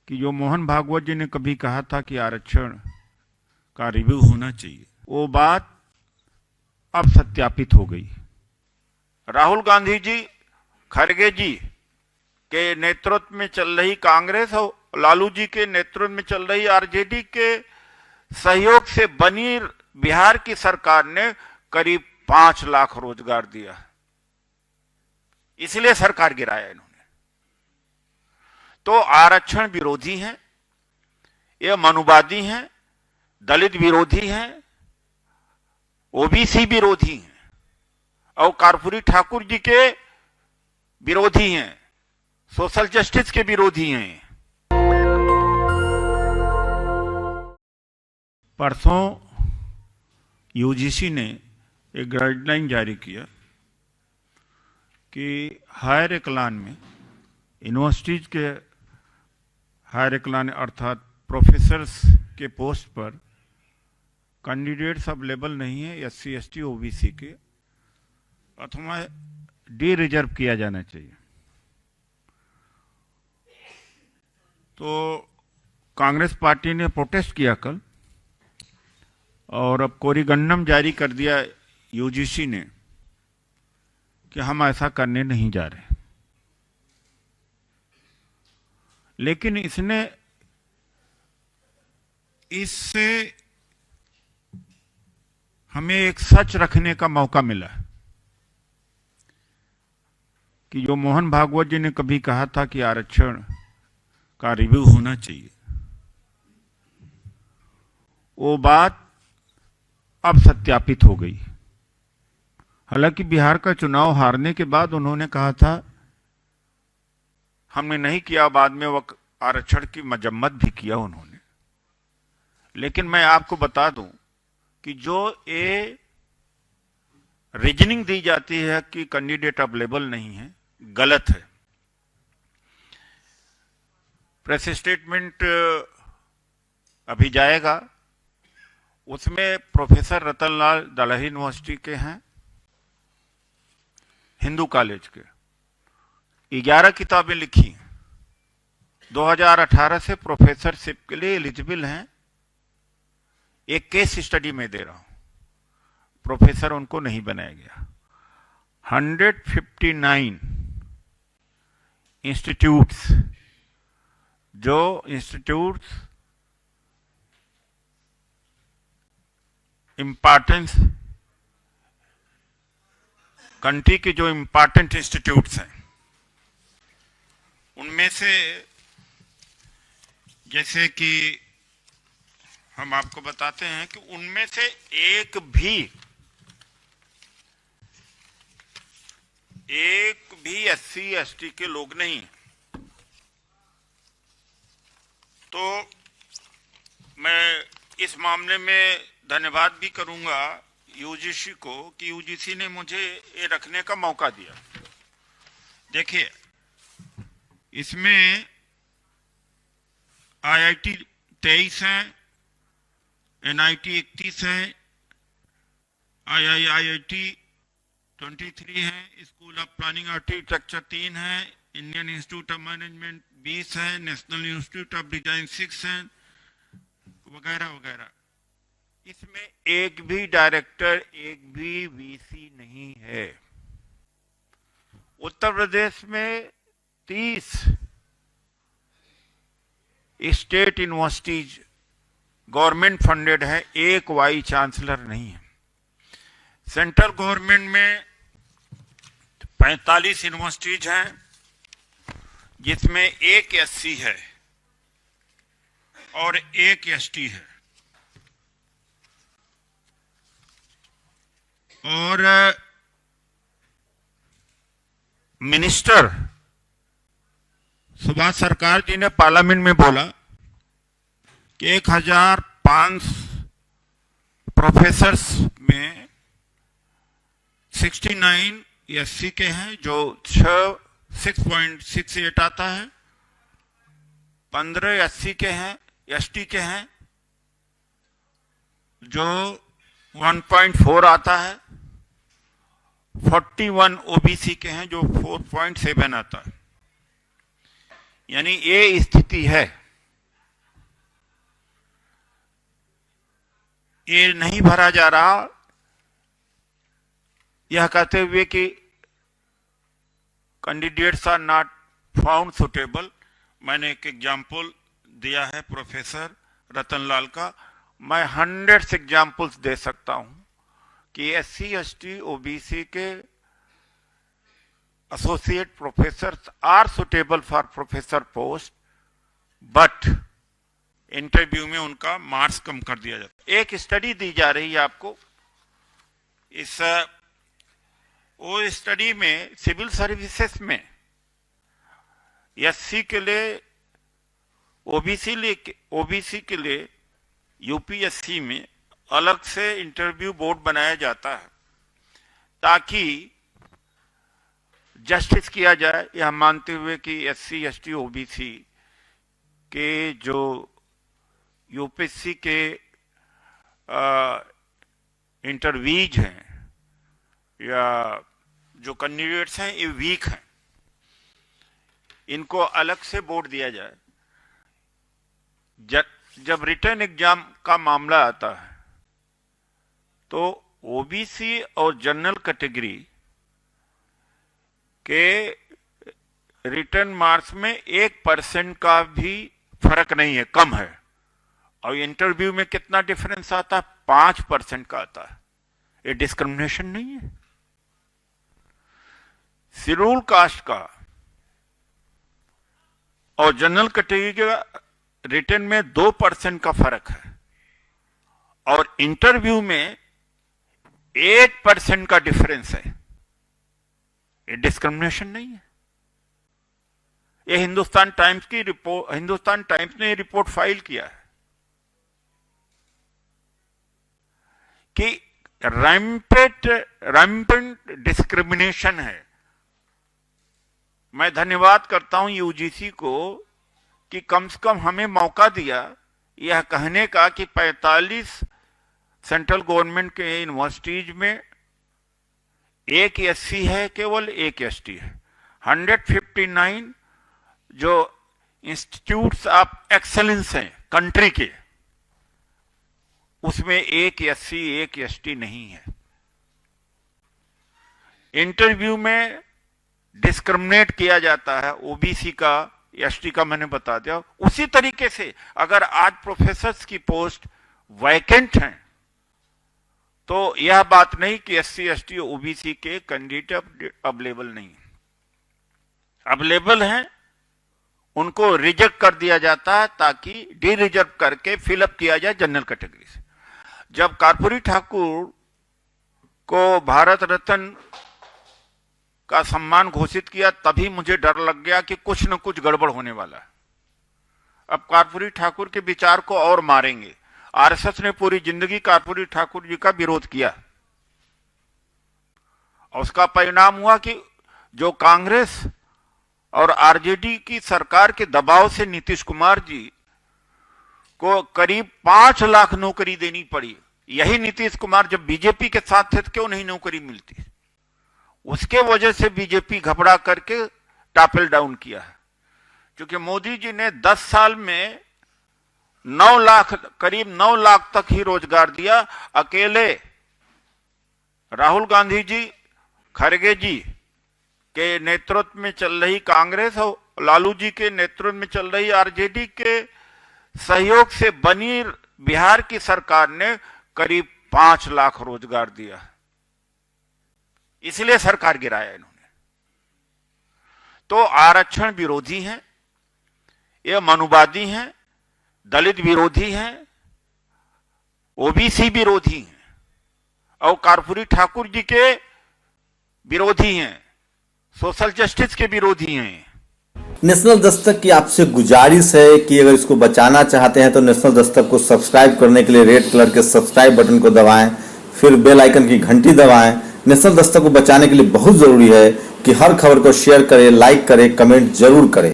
कि जो मोहन भागवत जी ने कभी कहा था कि आरक्षण का रिव्यू होना चाहिए, वो बात अब सत्यापित हो गई। राहुल गांधी जी, खड़गे जी के नेतृत्व में चल रही कांग्रेस और लालू जी के नेतृत्व में चल रही आरजेडी के सहयोग से बनी बिहार की सरकार ने करीब 5 लाख रोजगार दिया, इसलिए सरकार गिराया इन्होंने। तो आरक्षण विरोधी हैं, ये मनुवादी हैं, दलित विरोधी हैं, ओबीसी विरोधी हैं और कर्पूरी ठाकुर जी के विरोधी हैं, सोशल जस्टिस के विरोधी हैं। परसों यूजीसी ने एक गाइडलाइन जारी किया कि हायर एक्लान में, यूनिवर्सिटीज के हायर एक्लान अर्थात प्रोफेसर्स के पोस्ट पर कैंडिडेट्स अवेलेबल नहीं है एससी एसटी ओबीसी के, अथवा डी रिजर्व किया जाना चाहिए। तो कांग्रेस पार्टी ने प्रोटेस्ट किया कल और अब कोरिगन्नम जारी कर दिया यूजीसी ने कि हम ऐसा करने नहीं जा रहे। लेकिन इससे हमें एक सच रखने का मौका मिला कि जो मोहन भागवत जी ने कभी कहा था कि आरक्षण का रिव्यू होना चाहिए, वो बात अब सत्यापित हो गई। हालांकि बिहार का चुनाव हारने के बाद उन्होंने कहा था हमने नहीं किया, बाद में वो आरक्षण की मजम्मत भी किया उन्होंने। लेकिन मैं आपको बता दूं कि जो ये रीजनिंग दी जाती है कि कैंडिडेट अवेलेबल नहीं है, गलत है। प्रेस स्टेटमेंट अभी जाएगा, उसमें प्रोफेसर रतनलाल दलाही यूनिवर्सिटी के हैं, हिंदू कॉलेज के 11 किताबें लिखी, 2018 से प्रोफेसरशिप के लिए एलिजिबल हैं। एक केस स्टडी में दे रहा हूं, प्रोफेसर उनको नहीं बनाया गया। 159 इंस्टीट्यूट्स, जो इंस्टीट्यूट्स इंपॉर्टेंस कंट्री के जो इंपॉर्टेंट इंस्टीट्यूट्स हैं, उनमें से जैसे कि हम आपको बताते हैं कि उनमें से एक भी एससी एसटी के लोग नहीं। तो मैं इस मामले में धन्यवाद भी करूंगा यूजीसी को कि यूजीसी ने मुझे ये रखने का मौका दिया। देखिए, इसमें आईआईटी 23 हैं, एनआईटी 31 है, आईआईटी 23 है, स्कूल ऑफ प्लानिंग आर्किटेक्चर 3 है, इंडियन इंस्टीट्यूट ऑफ मैनेजमेंट 20 है, नेशनल इंस्टीट्यूट ऑफ डिजाइन 6 है, वगैरह वगैरह। इसमें एक भी डायरेक्टर, एक भी वीसी नहीं है। उत्तर प्रदेश में 30 स्टेट यूनिवर्सिटीज गवर्नमेंट फंडेड है, एक वाइस चांसलर नहीं है। सेंट्रल गवर्नमेंट में 45 यूनिवर्सिटीज हैं, जिसमें एक एससी है और एक एसटी है। और मिनिस्टर सुभाष सरकार जी ने पार्लियामेंट में बोला कि 1500 प्रोफेसर्स में 69 एससी के हैं, जो 6.68 आता है, 15 एससी के हैं, एसटी के हैं जो 1.4 आता है, 41 ओबीसी के हैं जो 4.7 आता है। यानी ये स्थिति है। ये नहीं भरा जा रहा, यह कहते हुए कि candidates are not found suitable. मैंने एक एग्जाम्पल दिया है प्रोफेसर रतनलाल का, मैं 100 एग्जाम्पल्स दे सकता हूं कि SC ST OBC के associate professor are suitable for professor post, but interview में उनका मार्क्स कम कर दिया जाता है। एक स्टडी दी जा रही है आपको, इस वो स्टडी में सिविल सर्विसेज में SC के लिए, OBC के लिए UPSC में अलग से इंटरव्यू बोर्ड बनाया जाता है ताकि जस्टिस किया जाए, यह मानते हुए कि SC ST OBC के जो UPSC के इंटरव्यूज हैं या जो कैंडिडेट्स हैं ये वीक हैं, इनको अलग से बोर्ड दिया जाए। जब रिटर्न एग्जाम का मामला आता है तो OBC और जनरल कैटेगरी के रिटर्न मार्क्स में 1% का भी फर्क नहीं है, कम है, और इंटरव्यू में कितना डिफरेंस आता है, 5% का आता है। ये डिस्क्रिमिनेशन नहीं है। शेड्यूल कास्ट का और जनरल कैटेगरी का रिटर्न में 2% का फर्क है और इंटरव्यू में 8% का डिफरेंस है। ये डिस्क्रिमिनेशन नहीं है। ये हिंदुस्तान टाइम्स ने रिपोर्ट फाइल किया है कि रैम्पेंट डिस्क्रिमिनेशन है। मैं धन्यवाद करता हूं UGC को कि कम से कम हमें मौका दिया यह कहने का कि 45 सेंट्रल गवर्नमेंट के यूनिवर्सिटीज में एक SC है, केवल एक ST है। 159 जो इंस्टीट्यूट्स ऑफ एक्सेलेंस हैं कंट्री के, उसमें एक SC एक ST नहीं है। इंटरव्यू में डिस्क्रिमिनेट किया जाता है, OBC का ST का मैंने बता दिया। उसी तरीके से अगर आज प्रोफेसर्स की पोस्ट वैकेंट हैं तो यह बात नहीं कि SC ST OBC के कैंडिडेट अवेलेबल नहीं, अवेलेबल हैं, उनको रिजेक्ट कर दिया जाता है ताकि डी रिजर्व करके फिलअप किया जाए जनरल कैटेगरी से। जब कर्पूरी ठाकुर को भारत रत्न का सम्मान घोषित किया तभी मुझे डर लग गया कि कुछ न कुछ गड़बड़ होने वाला है। अब कर्पूरी ठाकुर के विचार को और मारेंगे। RSS ने पूरी जिंदगी कर्पूरी ठाकुर जी का विरोध किया और उसका परिणाम हुआ कि जो कांग्रेस और RJD की सरकार के दबाव से नीतीश कुमार जी को करीब 5 लाख नौकरी देनी पड़ी। यही नीतीश कुमार जब बीजेपी के साथ थे तो क्यों नहीं नौकरी मिलती, उसके वजह से बीजेपी घबरा करके टापल डाउन किया है। क्योंकि मोदी जी ने 10 साल में 9 लाख, करीब 9 लाख तक ही रोजगार दिया। अकेले राहुल गांधी जी, खड़गे जी के नेतृत्व में चल रही कांग्रेस और लालू जी के नेतृत्व में चल रही RJD के सहयोग से बनी बिहार की सरकार ने करीब 5 लाख रोजगार दिया, इसलिए सरकार गिराया इन्होंने। तो आरक्षण विरोधी हैं, ये मनुवादी हैं, दलित विरोधी हैं, OBC विरोधी हैं और कर्पूरी ठाकुर जी के विरोधी हैं, सोशल जस्टिस के विरोधी हैं। नेशनल दस्तक की आपसे गुजारिश है कि अगर इसको बचाना चाहते हैं तो नेशनल दस्तक को सब्सक्राइब करने के लिए रेड कलर के सब्सक्राइब बटन को दबाएं, फिर बेल आइकन की घंटी दबाएं। नेशनल दस्तक को बचाने के लिए बहुत जरूरी है कि हर खबर को शेयर करें, लाइक करें, कमेंट जरूर करें।